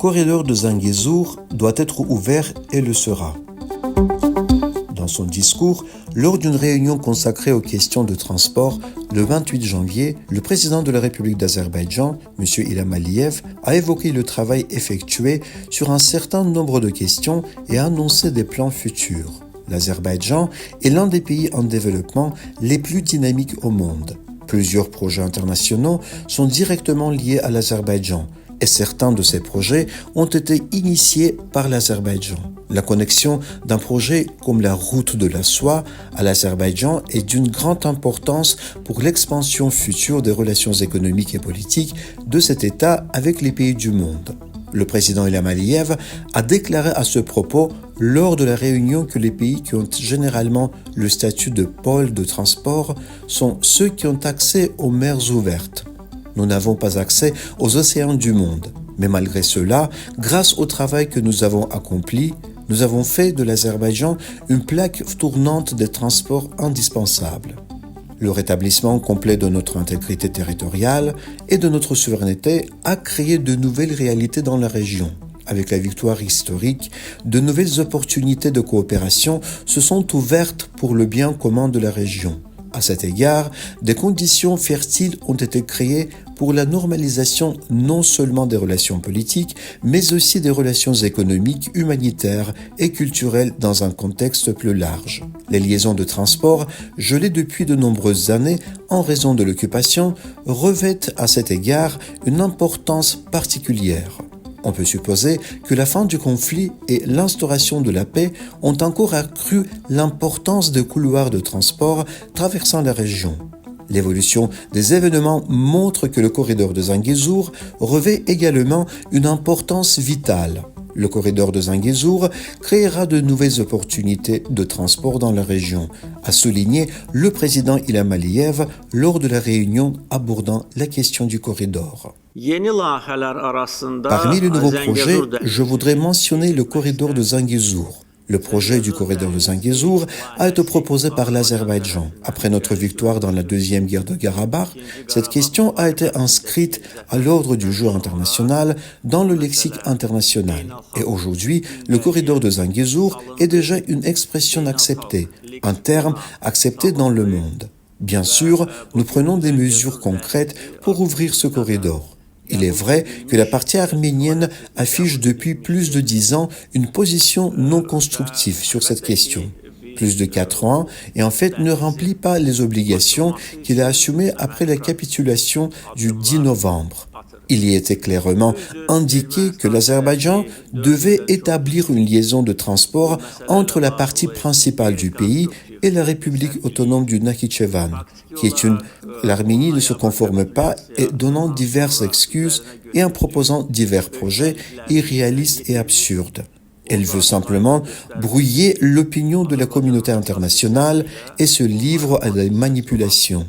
corridor de Zangezur doit être ouvert et le sera. Dans son discours, lors d'une réunion consacrée aux questions de transport, le 28 janvier, le président de la République d'Azerbaïdjan, M. Ilham Aliyev, a évoqué le travail effectué sur un certain nombre de questions et a annoncé des plans futurs. L'Azerbaïdjan est l'un des pays en développement les plus dynamiques au monde. Plusieurs projets internationaux sont directement liés à l'Azerbaïdjan et certains de ces projets ont été initiés par l'Azerbaïdjan. La connexion d'un projet comme la route de la soie à l'Azerbaïdjan est d'une grande importance pour l'expansion future des relations économiques et politiques de cet État avec les pays du monde. Le président Ilham Aliyev a déclaré à ce propos lors de la réunion que les pays qui ont généralement le statut de pôle de transport sont ceux qui ont accès aux mers ouvertes. Nous n'avons pas accès aux océans du monde, mais malgré cela, grâce au travail que nous avons accompli, nous avons fait de l'Azerbaïdjan une plaque tournante des transports indispensables. Le rétablissement complet de notre intégrité territoriale et de notre souveraineté a créé de nouvelles réalités dans la région. Avec la victoire historique, de nouvelles opportunités de coopération se sont ouvertes pour le bien commun de la région. À cet égard, des conditions fertiles ont été créées pour la normalisation non seulement des relations politiques, mais aussi des relations économiques, humanitaires et culturelles dans un contexte plus large. Les liaisons de transport, gelées depuis de nombreuses années en raison de l'occupation, revêtent à cet égard une importance particulière. On peut supposer que la fin du conflit et l'instauration de la paix ont encore accru l'importance des couloirs de transport traversant la région. L'évolution des événements montre que le corridor de Zangezur revêt également une importance vitale. Le corridor de Zangezur créera de nouvelles opportunités de transport dans la région, a souligné le président Ilham Aliyev lors de la réunion abordant la question du corridor. Parmi les nouveaux projets, je voudrais mentionner le corridor de Zangezur. Le projet du corridor de Zangezur a été proposé par l'Azerbaïdjan. Après notre victoire dans la deuxième guerre de Karabakh, cette question a été inscrite à l'ordre du jour international dans le lexique international. Et aujourd'hui, le corridor de Zangezur est déjà une expression acceptée, un terme accepté dans le monde. Bien sûr, nous prenons des mesures concrètes pour ouvrir ce corridor. Il est vrai que la partie arménienne affiche depuis plus de 10 ans une position non constructive sur cette question. Plus de 4 ans, et en fait ne remplit pas les obligations qu'il a assumées après la capitulation du 10 novembre. Il y était clairement indiqué que l'Azerbaïdjan devait établir une liaison de transport entre la partie principale du pays et la République autonome du Nakhitchevan, l'Arménie ne se conforme pas et donnant diverses excuses et en proposant divers projets irréalistes et absurdes. Elle veut simplement brouiller l'opinion de la communauté internationale et se livre à des manipulations.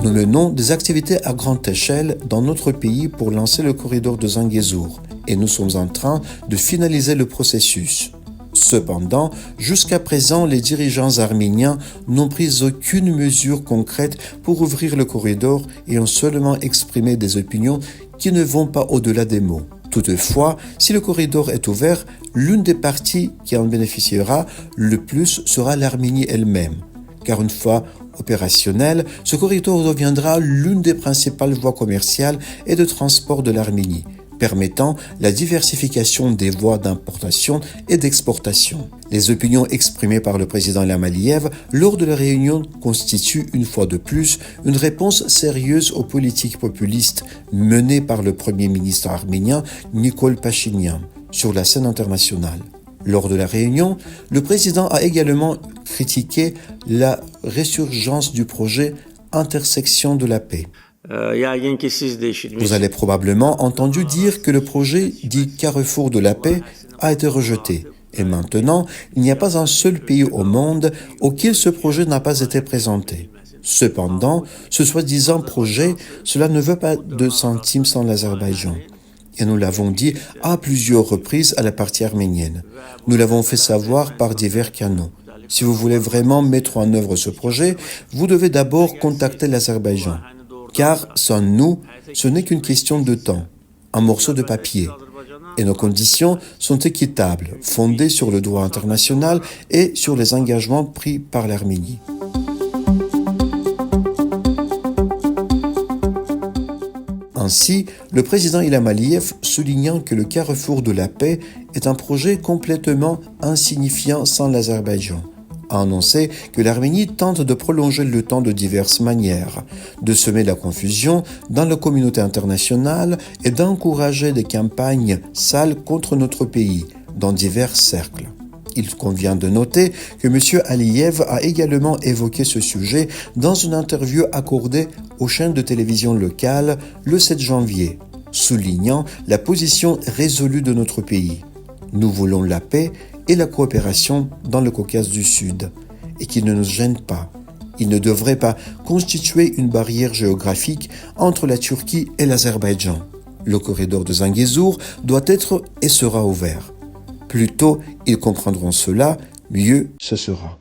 Nous menons des activités à grande échelle dans notre pays pour lancer le corridor de Zangezur et nous sommes en train de finaliser le processus. Cependant, jusqu'à présent, les dirigeants arméniens n'ont pris aucune mesure concrète pour ouvrir le corridor et ont seulement exprimé des opinions qui ne vont pas au-delà des mots. Toutefois, si le corridor est ouvert, l'une des parties qui en bénéficiera le plus sera l'Arménie elle-même. Car une fois opérationnel, ce corridor deviendra l'une des principales voies commerciales et de transport de l'Arménie, permettant la diversification des voies d'importation et d'exportation. Les opinions exprimées par le président Ilham Aliyev lors de la réunion constituent une fois de plus une réponse sérieuse aux politiques populistes menées par le premier ministre arménien Nikol Pachinian sur la scène internationale. Lors de la réunion, le président a également critiqué la résurgence du projet Intersection de la paix. Vous avez probablement entendu dire que le projet dit Carrefour de la paix a été rejeté. Et maintenant, il n'y a pas un seul pays au monde auquel ce projet n'a pas été présenté. Cependant, ce soi-disant projet, cela ne veut pas de centimes sans l'Azerbaïdjan. Et nous l'avons dit à plusieurs reprises à la partie arménienne. Nous l'avons fait savoir par divers canaux. Si vous voulez vraiment mettre en œuvre ce projet, vous devez d'abord contacter l'Azerbaïdjan. Car sans nous, ce n'est qu'une question de temps, un morceau de papier. Et nos conditions sont équitables, fondées sur le droit international et sur les engagements pris par l'Arménie. Ainsi, le président Ilham Aliyev, soulignant que le carrefour de la paix est un projet complètement insignifiant sans l'Azerbaïdjan, a annoncé que l'Arménie tente de prolonger le temps de diverses manières, de semer la confusion dans la communauté internationale et d'encourager des campagnes sales contre notre pays dans divers cercles. Il convient de noter que M. Aliyev a également évoqué ce sujet dans une interview accordée aux chaînes de télévision locales le 7 janvier, soulignant la position résolue de notre pays. Nous voulons la paix et la coopération dans le Caucase du Sud, et qu'il ne nous gêne pas. Il ne devrait pas constituer une barrière géographique entre la Turquie et l'Azerbaïdjan. Le corridor de Zangezur doit être et sera ouvert. Plus tôt ils comprendront cela, mieux ce sera.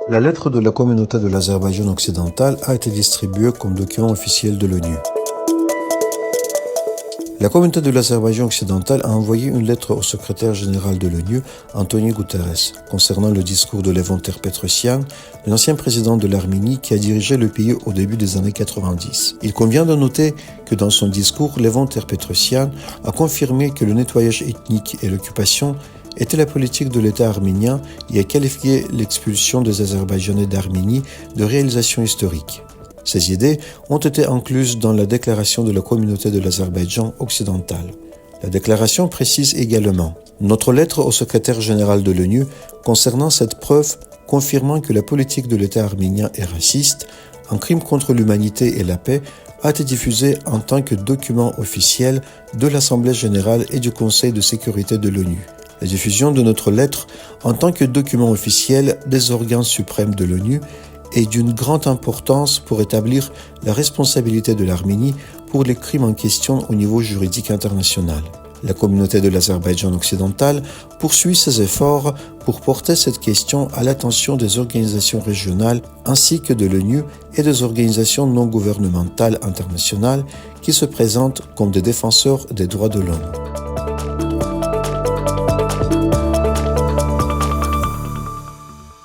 La lettre de la communauté de l'Azerbaïdjan occidental a été distribuée comme document officiel de l'ONU. La communauté de l'Azerbaïdjan occidental a envoyé une lettre au secrétaire général de l'ONU, Antonio Guterres, concernant le discours de Levon Ter-Petrosyan, l'ancien président de l'Arménie qui a dirigé le pays au début des années 90. Il convient de noter que dans son discours, Levon Ter-Petrosyan a confirmé que le nettoyage ethnique et l'occupation était la politique de l'État arménien et a qualifié l'expulsion des Azerbaïdjanais d'Arménie de réalisation historique. Ces idées ont été incluses dans la déclaration de la communauté de l'Azerbaïdjan occidental. La déclaration précise également notre lettre au secrétaire général de l'ONU concernant cette preuve confirmant que la politique de l'État arménien est raciste, un crime contre l'humanité et la paix, a été diffusée en tant que document officiel de l'Assemblée générale et du Conseil de sécurité de l'ONU. La diffusion de notre lettre en tant que document officiel des organes suprêmes de l'ONU est d'une grande importance pour établir la responsabilité de l'Arménie pour les crimes en question au niveau juridique international. La communauté de l'Azerbaïdjan occidental poursuit ses efforts pour porter cette question à l'attention des organisations régionales ainsi que de l'ONU et des organisations non gouvernementales internationales qui se présentent comme des défenseurs des droits de l'homme.